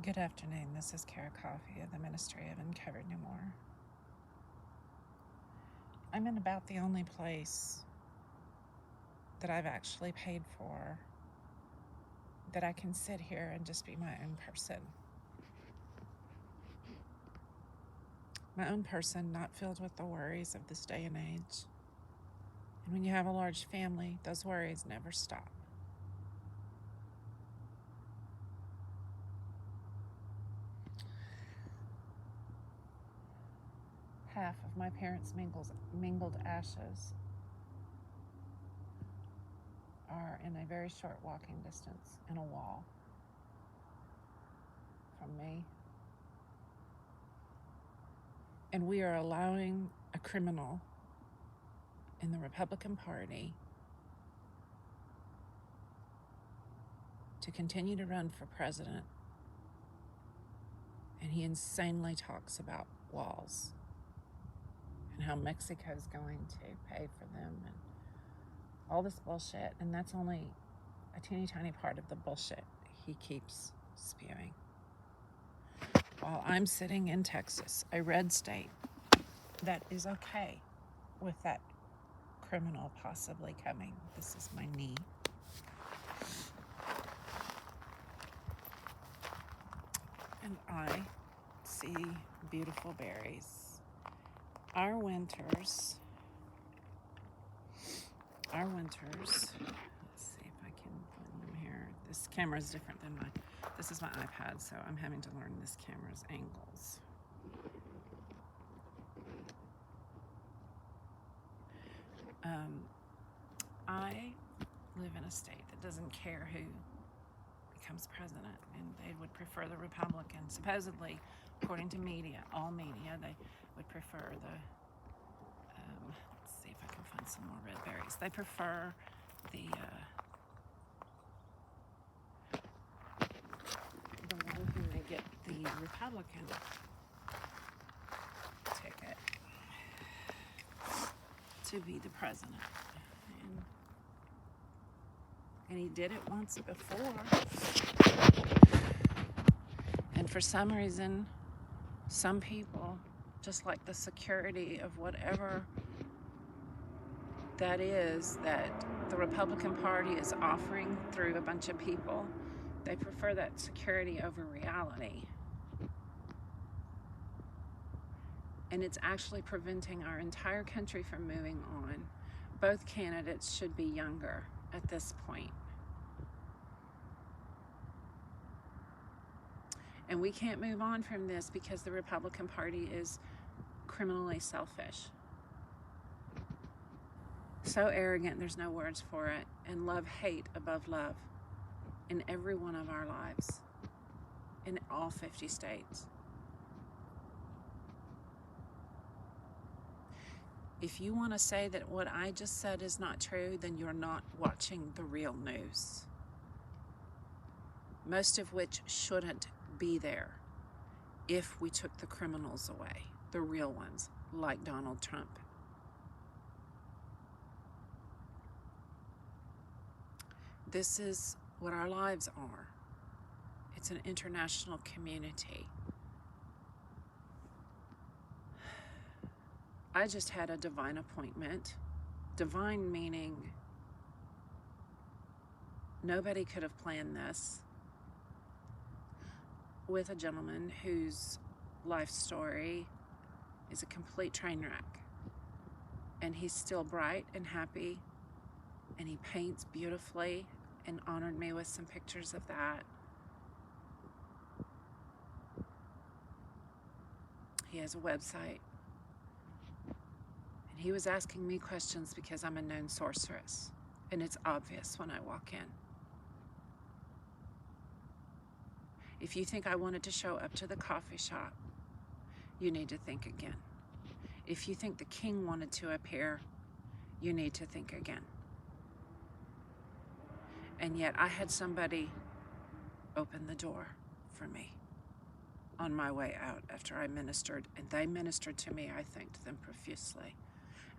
Good afternoon. This is Beaty-Coffey of the Ministry of Uncovered No More. I'm in about the only place that I've actually paid for that I can sit here and just be my own person. My own person, not filled with the worries of this day and age. And when you have a large family, those worries never stop. Half of my parents' mingled ashes are in a very short walking distance in a wall from me. And we are allowing a criminal in the Republican Party to continue to run for president. And he insanely talks about walls and how Mexico's going to pay for them and all this bullshit. And that's only a teeny tiny part of the bullshit he keeps spewing. While I'm sitting in Texas, a red state that is okay with that criminal possibly coming. This is my knee. And I see beautiful berries. Our winters, let's see if I can find them here. This camera is different than this is my iPad, so I'm having to learn this camera's angles. I live in a state that doesn't care who becomes president, and they would prefer the Republican. Supposedly, according to media, all media, they would prefer the, let's see if I can find some more red berries. They prefer the one who may get the Republican ticket to be the president. And he did it once before. And for some reason, some people, just like the security of whatever that is that the Republican Party is offering through a bunch of people, they prefer that security over reality. And it's actually preventing our entire country from moving on. Both candidates should be younger at this point. And we can't move on from this because the Republican Party is criminally selfish. So arrogant, there's no words for it. And love hate above love in every one of our lives, in all 50 states. If you want to say that what I just said is not true, then you're not watching the real news. Most of which shouldn't be there if we took the criminals away, the real ones, like Donald Trump. This is what our lives are. It's an international community. I just had a divine appointment. Divine meaning nobody could have planned this, with a gentleman whose life story is a complete train wreck. And he's still bright and happy, and he paints beautifully, and honored me with some pictures of that. He has a website. And he was asking me questions because I'm a known sorceress, and it's obvious when I walk in. If you think I wanted to show up to the coffee shop, you need to think again. If you think the king wanted to appear, you need to think again. And yet I had somebody open the door for me on my way out after I ministered, and they ministered to me. I thanked them profusely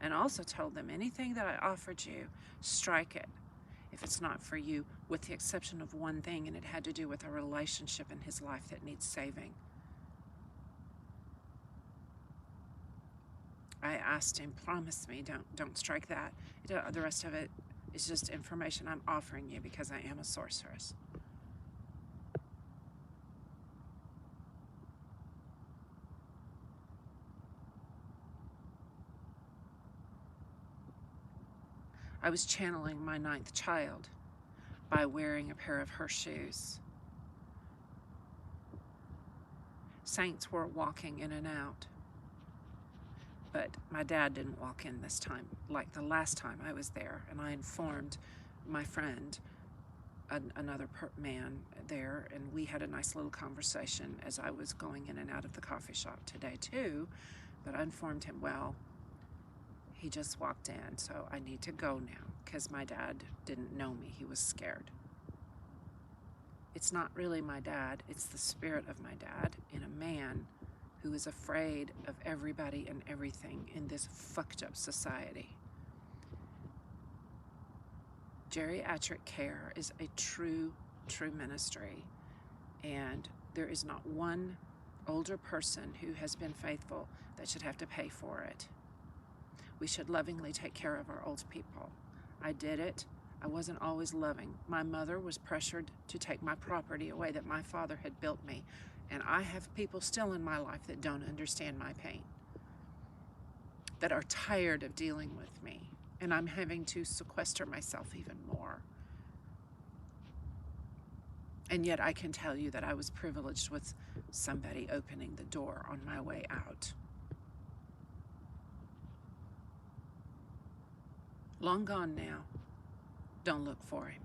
and also told them, anything that I offered you, strike it. if it's not for you, with the exception of one thing, and it had to do with a relationship in his life that needs saving. I asked him, promise me, don't strike that. The rest of it is just information I'm offering you because I am a sorceress. I was channeling my 9th child by wearing a pair of her shoes. Saints were walking in and out, but my dad didn't walk in this time like the last time I was there, and I informed my friend, another man there, and we had a nice little conversation as I was going in and out of the coffee shop today too, but I informed him, well, he just walked in, so I need to go now because my dad didn't know me. He was scared. It's not really my dad, it's the spirit of my dad in a man who is afraid of everybody and everything in this fucked up society. Geriatric care is a true ministry, and there is not one older person who has been faithful that should have to pay for it. We should lovingly take care of our old people. I did it. I wasn't always loving. My mother was pressured to take my property away that my father had built me, and I have people still in my life that don't understand my pain, that are tired of dealing with me, and I'm having to sequester myself even more. And yet I can tell you that I was privileged with somebody opening the door on my way out. Long gone now. Don't look for him.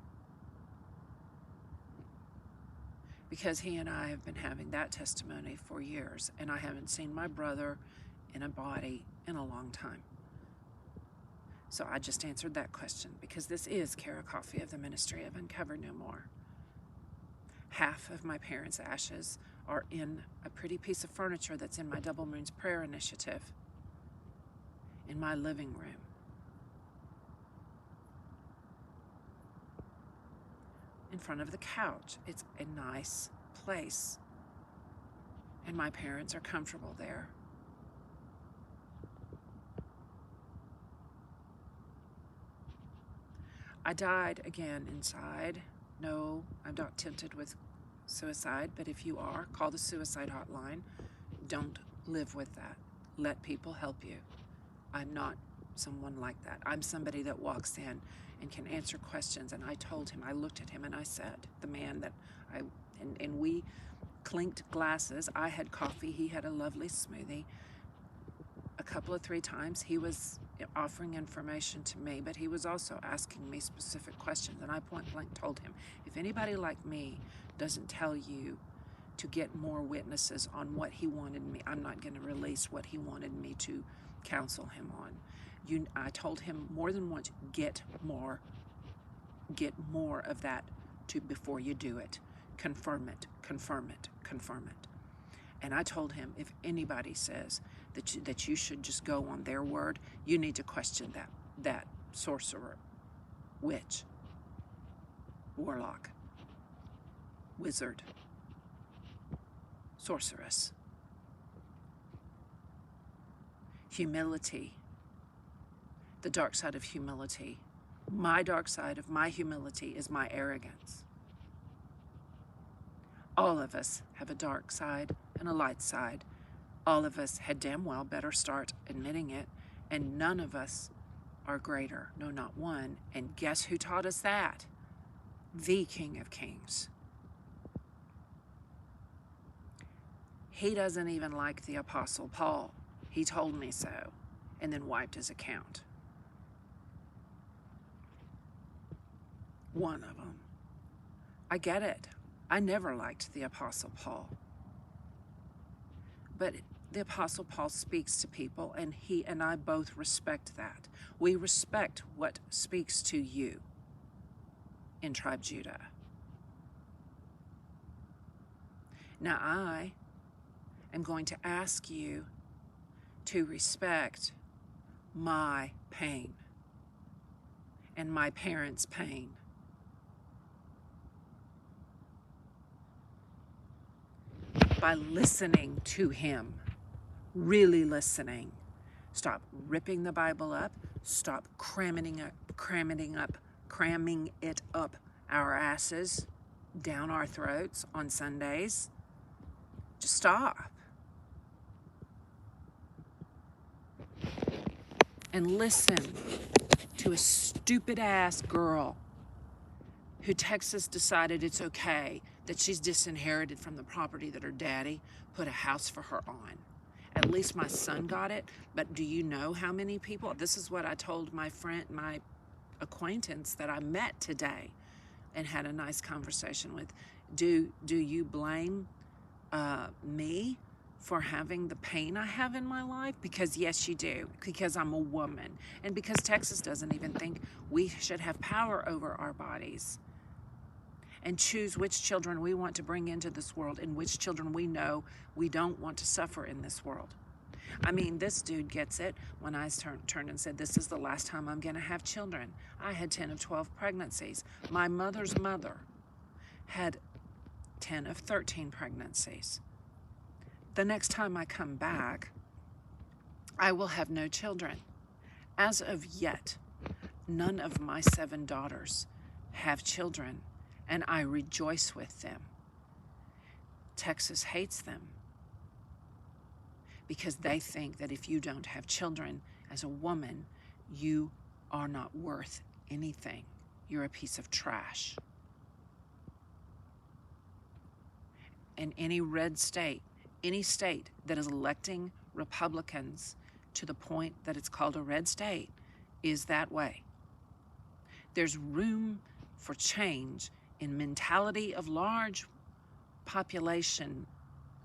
Because he and I have been having that testimony for years, and I haven't seen my brother in a body in a long time. So I just answered that question, because this is Beaty-Coffey of the Ministry of Uncover No More. Half of my parents' ashes are in a pretty piece of furniture that's in my Double Moons Prayer Initiative in my living room. In front of the couch. It's a nice place, and my parents are comfortable there. I died again inside. No, I'm not tempted with suicide, but if you are, call the suicide hotline. Don't live with that. Let people help you. I'm not someone like that. I'm somebody that walks in and can answer questions, and I told him, I looked at him and I said, the man that and we clinked glasses. I had coffee, he had a lovely smoothie. A couple of 3 times he was offering information to me, but he was also asking me specific questions, and I point blank told him, if anybody like me doesn't tell you to get more witnesses on what he wanted me, I'm not going to release what he wanted me to counsel him on. I told him more than once, get more of that before you do it. Confirm it, confirm it, confirm it. And I told him, if anybody says that you should just go on their word, you need to question that sorcerer, witch, warlock, wizard, sorceress. Humility. The dark side of humility. My dark side of my humility is my arrogance. All of us have a dark side and a light side. All of us had damn well better start admitting it, and none of us are greater. No, not one. And guess who taught us that? The King of Kings. He doesn't even like the Apostle Paul. He told me so, and then wiped his account. One of them. I get it. I never liked the Apostle Paul. But the Apostle Paul speaks to people, and he and I both respect that. We respect what speaks to you in Tribe Judah. Now I am going to ask you to respect my pain and my parents' pain by listening to him, really listening. Stop ripping the Bible up. Stop cramming it up our asses, down our throats on Sundays. Just stop. And listen to a stupid ass girl who Texas decided it's okay that she's disinherited from the property that her daddy put a house for her on. At least my son got it, but do you know how many people? This is what I told my friend, my acquaintance that I met today and had a nice conversation with. Do you blame me for having the pain I have in my life? Because yes, you do. Because I'm a woman. And because Texas doesn't even think we should have power over our bodies and choose which children we want to bring into this world and which children we know we don't want to suffer in this world. I mean, this dude gets it. When I turned and said, this is the last time I'm going to have children. I had 10 of 12 pregnancies. My mother's mother had 10 of 13 pregnancies. The next time I come back, I will have no children. As of yet, none of my 7 daughters have children, and I rejoice with them. Texas hates them because they think that if you don't have children as a woman, you are not worth anything. You're a piece of trash. In any red state, any state that is electing Republicans to the point that it's called a red state is that way. There's room for change in mentality of large population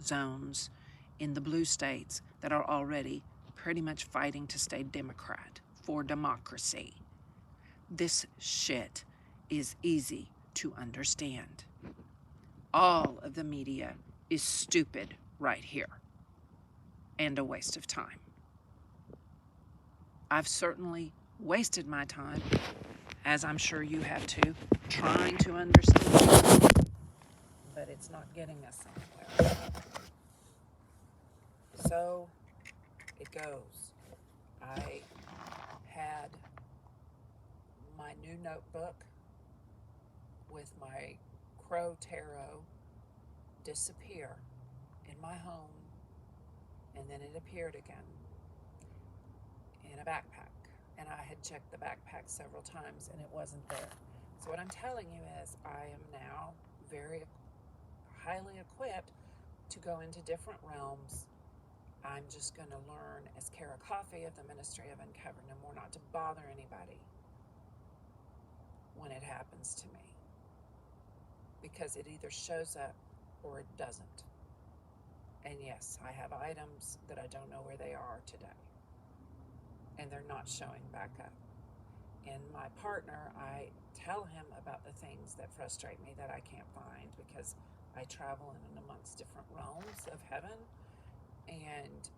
zones in the blue states that are already pretty much fighting to stay Democrat for democracy. This shit is easy to understand. All of the media is stupid right here and a waste of time. I've certainly wasted my time, as I'm sure you have too, trying to understand, but it's not getting us anywhere. So it goes. I had my new notebook with my Crow Tarot disappear in my home, and then it appeared again in a backpack. And I had checked the backpack several times and it wasn't there. So what I'm telling you is I am now very highly equipped to go into different realms. I'm just going to learn as Beaty-Coffey of the Ministry of Uncovering No More not to bother anybody when it happens to me, because it either shows up or it doesn't. And yes, I have items that I don't know where they are today, and they're not showing back up. And my partner, I tell him about the things that frustrate me that I can't find, because I travel in and amongst different realms of heaven, and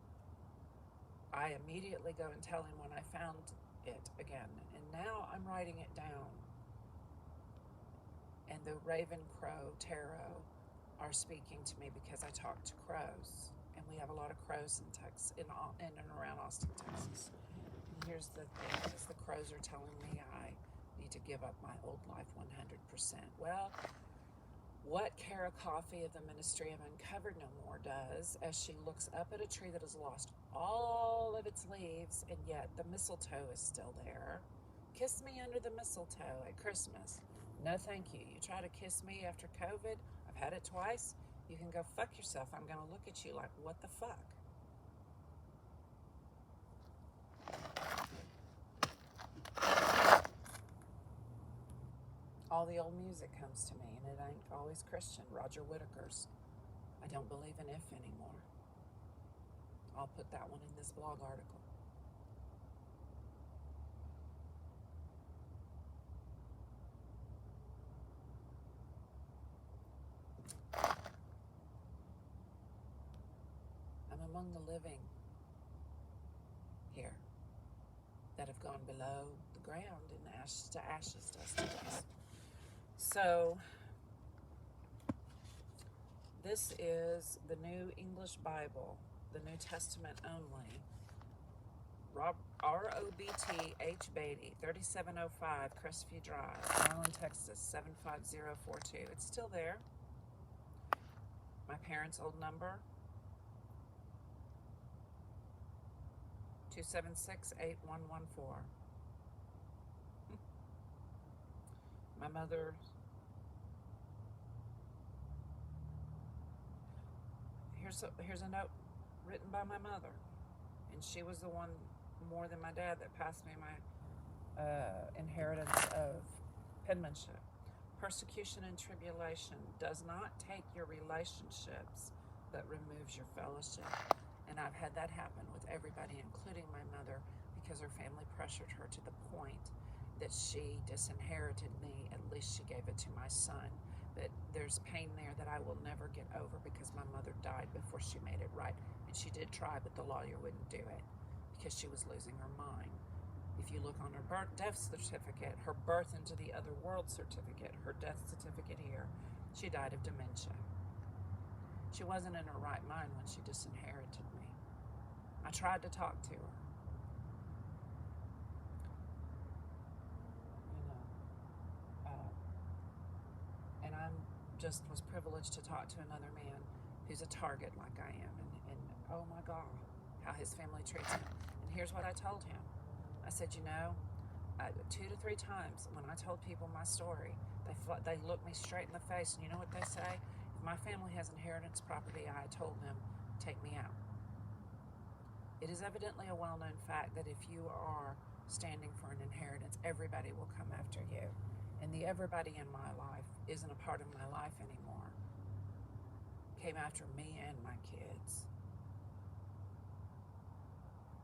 I immediately go and tell him when I found it again. And now I'm writing it down. And the Raven Crow Tarot are speaking to me because I talk to crows, and we have a lot of crows in Texas, in and around Austin, Texas. And here's the thing: is the crows are telling me I need to give up my old life 100%. Well, what Beaty-Coffey of the Ministry of Uncovered No More does, as she looks up at a tree that has lost all of its leaves, and yet the mistletoe is still there. Kiss me under the mistletoe at Christmas. No, thank you. You try to kiss me after COVID, I've had it twice. You can go fuck yourself. I'm going to look at you like, what the fuck? All the old music comes to me, and it ain't always Christian. Roger Whittaker's I Don't Believe in If Anymore. I'll put that one in this blog article. I'm among the living here that have gone below the ground and ashes to ashes, dust to dust. So This is the New English Bible, the New Testament only. R-O-B-T-H Beatty, 3705 Crestview Drive, Garland, Texas, 75042. It's still there. My parents' old number, 276-8114. My mother, here's a note written by my mother, and she was the one more than my dad that passed me my inheritance of penmanship. Persecution and tribulation does not take your relationships, but removes your fellowship. And I've had that happen with everybody, including my mother, because her family pressured her to the point that she disinherited me. At least she gave it to my son. But there's pain there that I will never get over, because my mother died before she made it right. And she did try, but the lawyer wouldn't do it because she was losing her mind. If you look on her death certificate, her birth into the other world certificate, her death certificate here, she died of dementia. She wasn't in her right mind when she disinherited me. I tried to talk to her. And I'm just was privileged to talk to another man who's a target like I am. And oh my God, how his family treats him. And here's what I told him. I said, 2 to 3 times when I told people my story, they looked me straight in the face, and you know what they say? If my family has inheritance property, I told them, take me out. It is evidently a well-known fact that if you are standing for an inheritance, everybody will come after you. And the everybody in my life isn't a part of my life anymore. Came after me and my kids.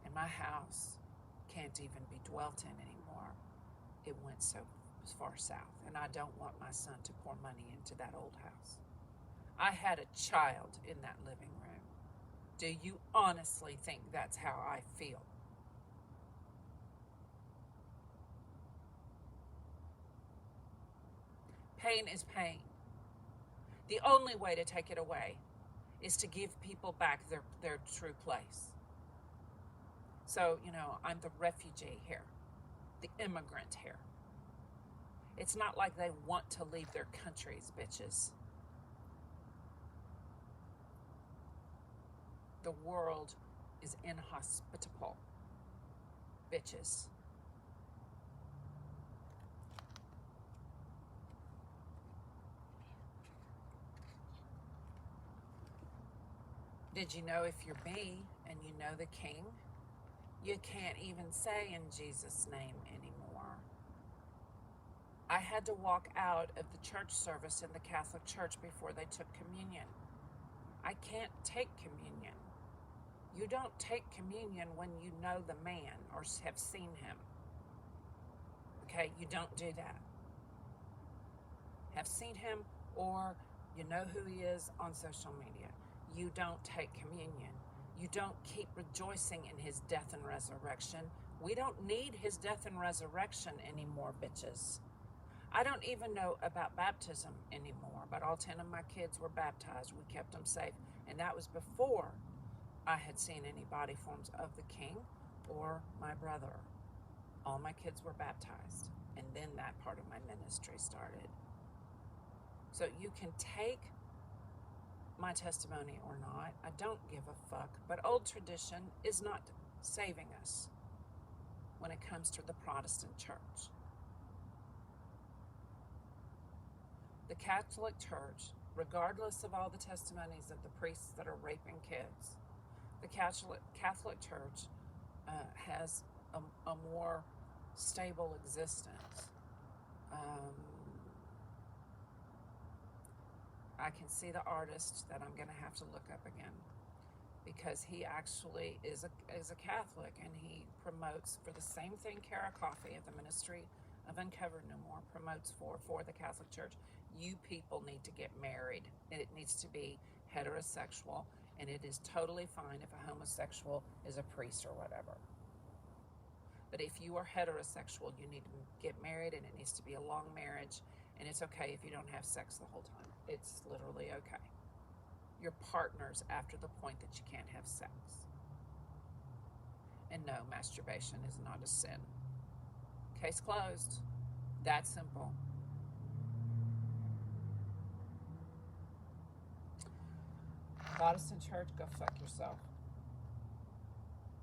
And my house can't even be dwelt in anymore. It went so far south, and I don't want my son to pour money into that old house. I had a child in that living room. Do you honestly think that's how I feel? Pain is pain. The only way to take it away is to give people back their true place. So, I'm the refugee here, the immigrant here. It's not like they want to leave their countries, bitches. The world is inhospitable, bitches. Did you know if you're me and you know the King, you can't even say in Jesus' name anymore? I had to walk out of the church service in the Catholic Church before they took communion. I can't take communion. You don't take communion when you know the man or have seen him. Okay, you don't do that. Have seen him, or you know who he is on social media. You don't take communion. You don't keep rejoicing in his death and resurrection. We don't need his death and resurrection anymore, bitches. I don't even know about baptism anymore, but all 10 of my kids were baptized. We kept them safe, and that was before I had seen any body forms of the King or my brother. All my kids were baptized, and then that part of my ministry started. So you can take my testimony or not. I don't give a fuck, but old tradition is not saving us when it comes to the Protestant church. The Catholic Church, regardless of all the testimonies of the priests that are raping kids, the Catholic Church has a more stable existence. I can see the artist that I'm going to have to look up again, because he actually is a Catholic, and he promotes for the same thing Beaty-Coffey of the Ministry of Uncovered No More promotes for the Catholic Church. You people need to get married, and it needs to be heterosexual, and it is totally fine if a homosexual is a priest or whatever. But if you are heterosexual, you need to get married, and it needs to be a long marriage, and it's okay if you don't have sex the whole time. It's literally okay. your partners after the point that you can't have sex. And no, masturbation is not a sin. Case closed. That simple. Protestant church, go fuck yourself.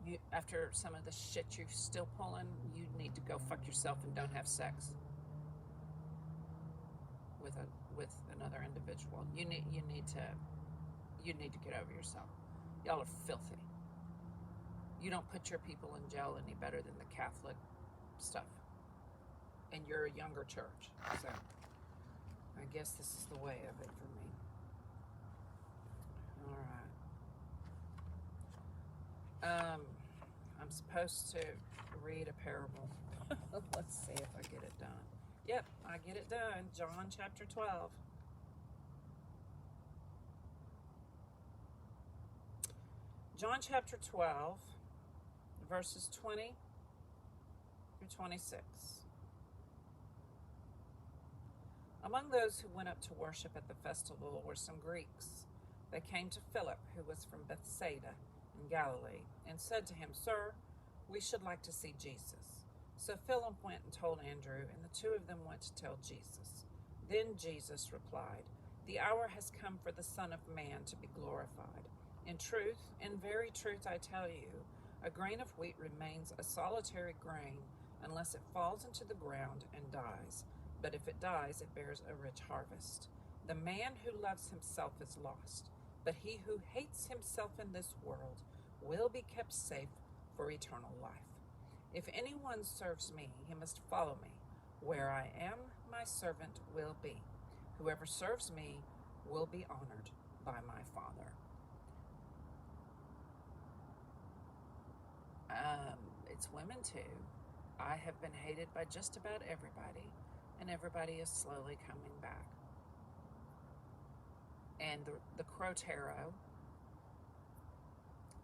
You, after some of the shit you're still pulling, you need to go fuck yourself and don't have sex with another individual. You need to get over yourself. Y'all are filthy. You don't put your people in jail any better than the Catholic stuff. And you're a younger church, so I guess this is the way of it for me. All right. I'm supposed to read a parable. Let's see if I get it done. Yep, I get it done. John chapter 12. John chapter 12, verses 20 through 26. Among those who went up to worship at the festival were some Greeks. They came to Philip, who was from Bethsaida in Galilee, and said to him, "Sir, we should like to see Jesus." So Philip went and told Andrew, and the two of them went to tell Jesus. Then Jesus replied, "The hour has come for the Son of Man to be glorified. In truth, in very truth I tell you, a grain of wheat remains a solitary grain unless it falls into the ground and dies. But if it dies, it bears a rich harvest. The man who loves himself is lost, but he who hates himself in this world will be kept safe for eternal life. If anyone serves me, he must follow me. Where I am, my servant will be. Whoever serves me will be honored by my Father." It's women too. I have been hated by just about everybody, and everybody is slowly coming back. And the Crow Tarot,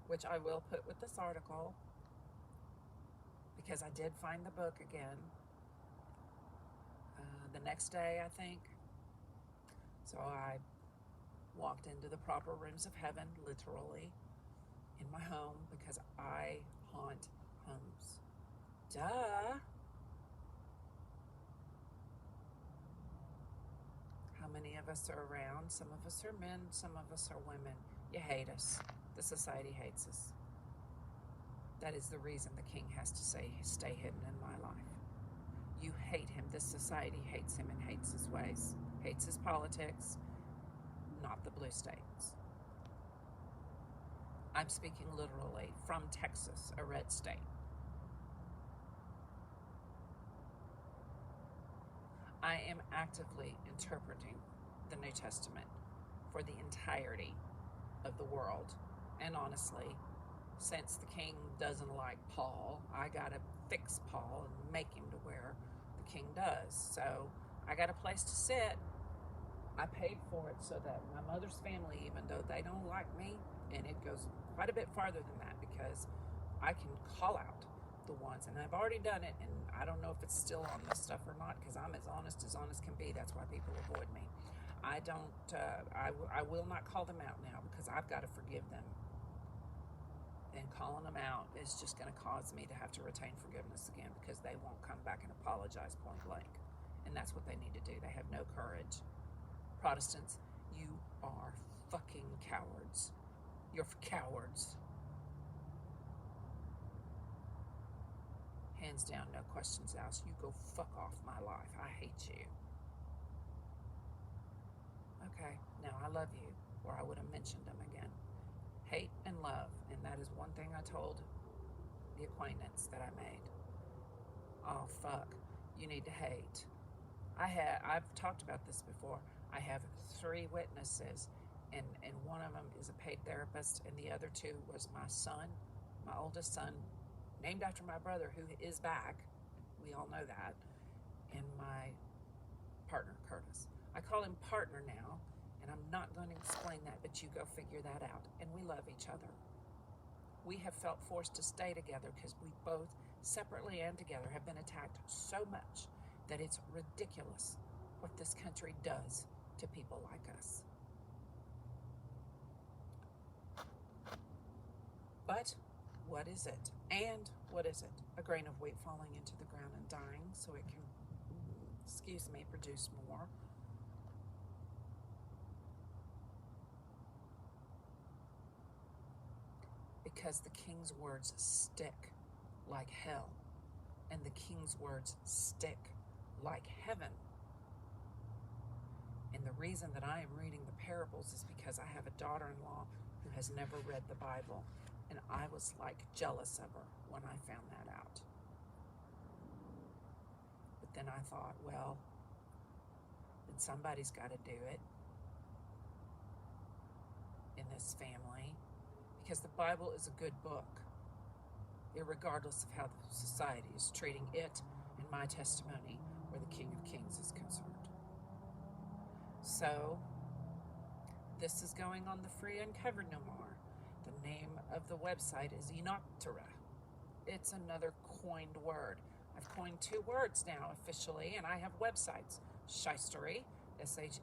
which I will put with this article, because I did find the book again the next day, I think. So I walked into the proper rooms of heaven, literally, in my home, because I haunt homes. Duh. How many of us are around? Some of us are men, some of us are women. You hate us. The society hates us. That is the reason the king has to say, "Stay hidden in my life." You hate him. This society hates him and hates his ways, hates his politics, not the blue states. I'm speaking literally from Texas, a red state. I am actively interpreting the New Testament for the entirety of the world. And honestly, since the king doesn't like Paul, I gotta fix Paul and make him to where the king does. So I got a place to sit. I paid for it so that my mother's family, even though they don't like me, and it goes quite a bit farther than that, because I can call out the ones, and I've already done it, and I don't know if it's still on this stuff or not, because I'm as honest can be. That's why people avoid me. I will not call them out now, because I've got to forgive them. And calling them out is just going to cause me to have to retain forgiveness again, because they won't come back and apologize point blank. And that's what they need to do. They have no courage. Protestants, you are fucking cowards. You're cowards. Hands down, no questions asked. You go fuck off my life. I hate you. Okay, now I love you, or I would have mentioned them again. Hate and love, and that is one thing I told the acquaintance that I made. Oh fuck, you need to hate. I've talked about this before. I have 3 witnesses, and one of them is a paid therapist, and the other 2 was my son, my oldest son, named after my brother, who is back. We all know that. And my partner, Curtis. I call him partner now, and I'm not going to explain that, but you go figure that out. And we love each other. We have felt forced to stay together because we both, separately and together, have been attacked so much that it's ridiculous what this country does to people like us. But what is it? And what is it? A grain of wheat falling into the ground and dying so it can, produce more. Because the king's words stick like hell, and the king's words stick like heaven. And the reason that I am reading the parables is because I have a daughter-in-law who has never read the Bible, and I was like jealous of her when I found that out. But then I thought, well, then somebody's got to do it in this family, because the Bible is a good book, irregardless of how the society is treating it and my testimony where the King of Kings is concerned. So, this is going on the free Uncovered No More. The name of the website is Enoctera. It's another coined word. I've coined 2 words now officially, and I have websites. Shystery, Sheiistor.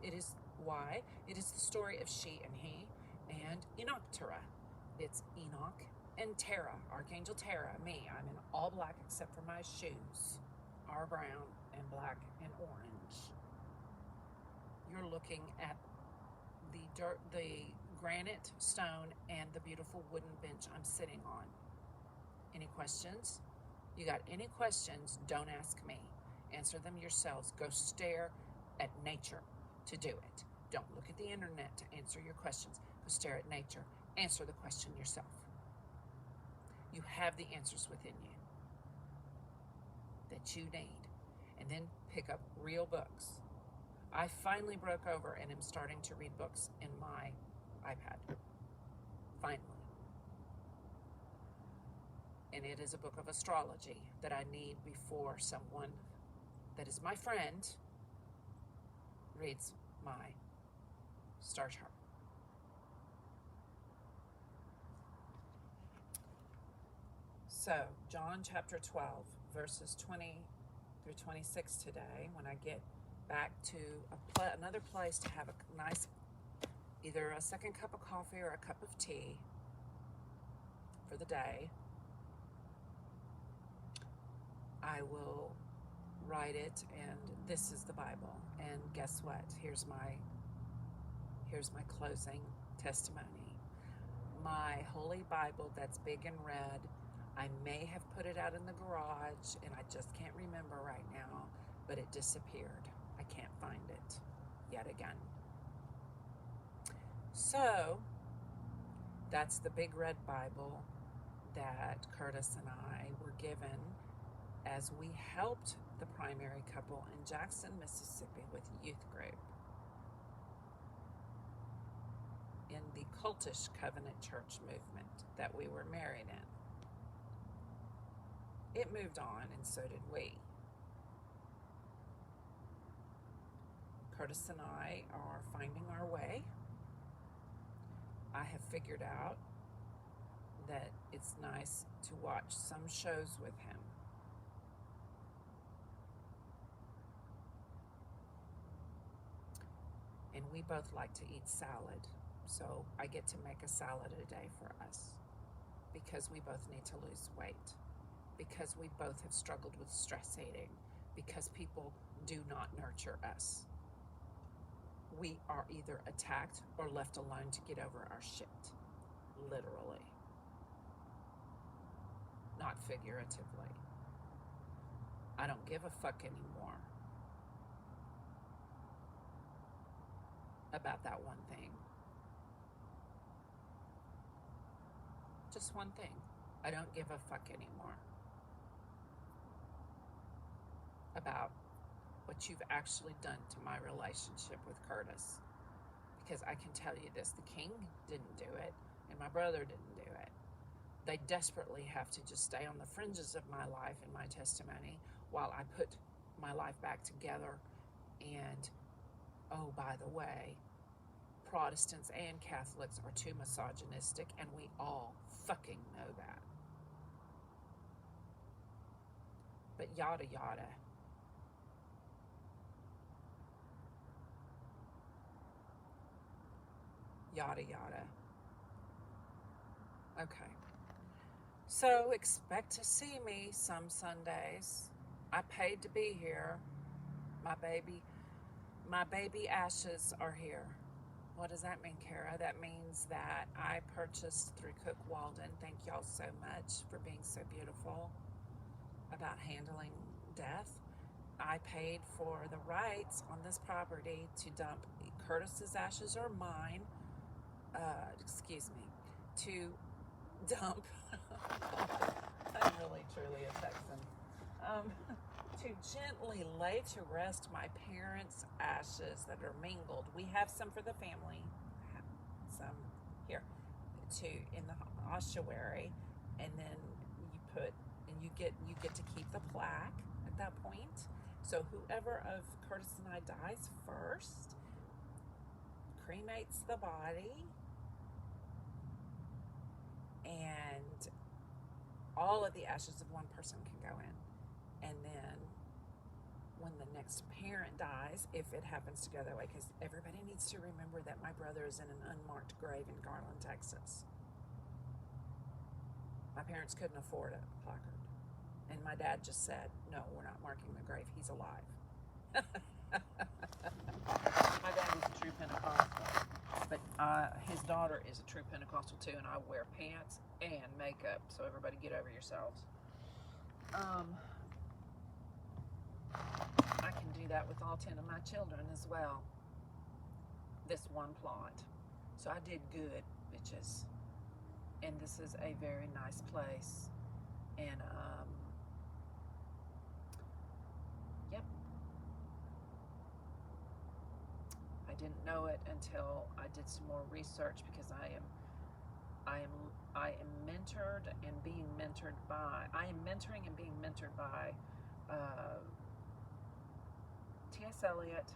It is why. It is the story of she and he, and Enoctera. It's Enoch and Terra, Archangel Terra, me. I'm in all black except for my shoes are brown and black and orange. You're looking at the dirt, the granite, stone, and the beautiful wooden bench I'm sitting on. Any questions? You got any questions? Don't ask me. Answer them yourselves. Go stare at nature to do it. Don't look at the internet to answer your questions. Go stare at nature. Answer the question yourself. You have the answers within you that you need. And then pick up real books. I finally broke over and am starting to read books in my iPad. Finally. And it is a book of astrology that I need before someone that is my friend reads my star chart. So, John chapter 12, verses 20 through 26 today, when I get back to another place to have a nice, either a second cup of coffee or a cup of tea for the day, I will write it, and this is the Bible. And guess what? Here's my closing testimony. My holy Bible that's big and red, I may have put it out in the garage, and I just can't remember right now, but it disappeared. I can't find it yet again. So, that's the big red Bible that Curtis and I were given as we helped the primary couple in Jackson, Mississippi with youth group in the cultish covenant church movement that we were married in. It moved on, and so did we. Curtis and I are finding our way. I have figured out that it's nice to watch some shows with him. And we both like to eat salad, so I get to make a salad a day for us because we both need to lose weight, because we both have struggled with stress eating, because people do not nurture us. We are either attacked or left alone to get over our shit, literally, not figuratively. I don't give a fuck anymore about that one thing. Just one thing. I don't give a fuck anymore about what you've actually done to my relationship with Curtis. Because I can tell you this, the king didn't do it, and my brother didn't do it. They desperately have to just stay on the fringes of my life and my testimony while I put my life back together. And, oh, by the way, Protestants and Catholics are too misogynistic, and we all fucking know that. But yada yada. Yada yada. Okay. So expect to see me some Sundays. I paid to be here. My baby ashes are here. What does that mean, Kara? That means that I purchased through Cook Walden. Thank y'all so much for being so beautiful about handling death. I paid for the rights on this property to dump Curtis's ashes or mine. Excuse me, to dump. I'm really truly a Texan. To gently lay to rest my parents' ashes that are mingled. We have some for the family, some here, to in the ossuary, and then you get to keep the plaque at that point. So whoever of Curtis and I dies first cremates the body, and all of the ashes of one person can go in. And then when the next parent dies, if it happens to go that way, because everybody needs to remember that my brother is in an unmarked grave in Garland, Texas. My parents couldn't afford a placard. And my dad just said, no, we're not marking the grave. He's alive. My dad was a true Pentecostal. But his daughter is a true Pentecostal too, and I wear pants and makeup, so everybody get over yourselves. I can do that with all 10 of my children as well. This one plot. So I did good, bitches. And this is a very nice place. And, yep. I didn't know it until I did some more research, because I am mentored and being mentored by, I am mentoring and being mentored by T.S. Eliot,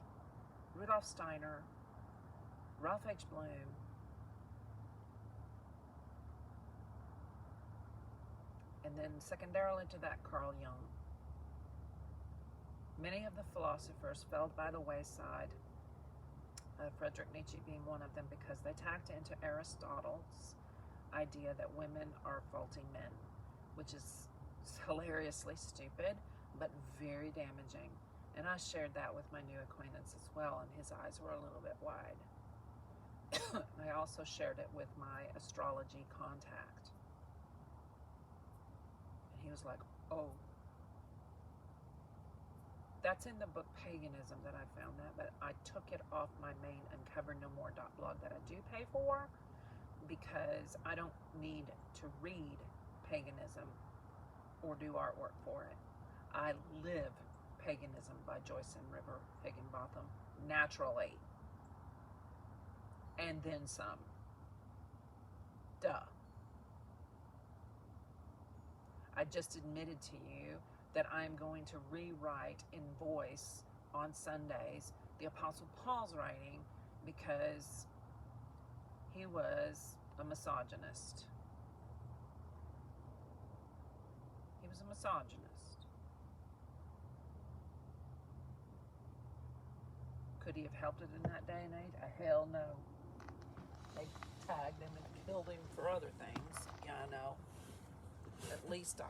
Rudolf Steiner, Ralph H. Bloom, and then secondarily to that, Carl Jung. Many of the philosophers fell by the wayside, Friedrich Nietzsche being one of them, because they tacked into Aristotle's idea that women are faulty men, which is hilariously stupid, but very damaging. And I shared that with my new acquaintance as well, and his eyes were a little bit wide. I also shared it with my astrology contact. And he was like, oh. That's in the book Paganism that I found that, but I took it off my main uncovernomore.blog that I do pay for, because I don't need to read paganism or do artwork for it. I live Paganism by Joyce and River Higginbotham naturally. And then some. Duh. I just admitted to you that I'm going to rewrite in voice on Sundays the Apostle Paul's writing, because he was a misogynist. He was a misogynist. Could he have helped it in that day and age? Hell no. They tagged him and killed him for other things. Yeah, I know. At least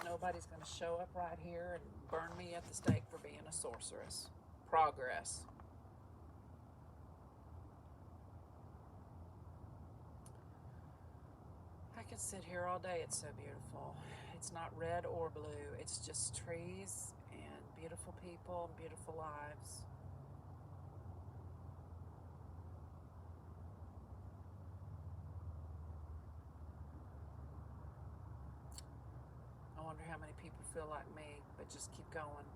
nobody's going to show up right here and burn me at the stake for being a sorceress. Progress. I could sit here all day. It's so beautiful. It's not red or blue. It's just trees and beautiful people and beautiful lives. I wonder how many people feel like me, but just keep going.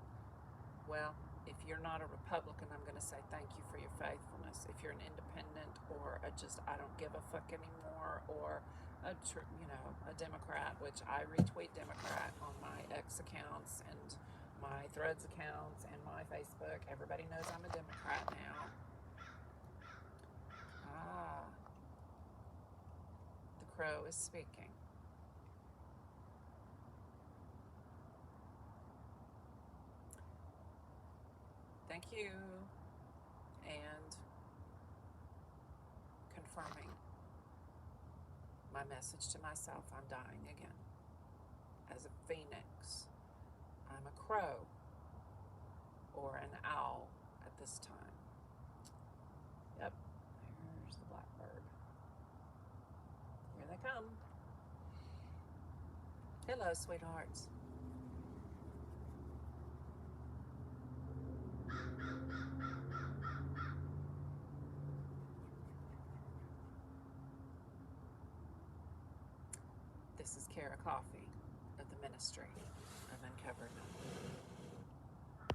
Well, if you're not a Republican, I'm going to say thank you for your faithfulness. If you're an independent or a just I don't give a fuck anymore, or a Democrat, which I retweet Democrat on my X accounts and my Threads accounts and my Facebook. Everybody knows I'm a Democrat now. The crow is speaking. Thank you. And confirming my my message to myself, I'm dying again. As a phoenix, I'm a crow or an owl at this time. Yep, there's the blackbird. Here they come. Hello, sweethearts. This is Beaty-Coffey of the Ministry of Uncovered Knowledge.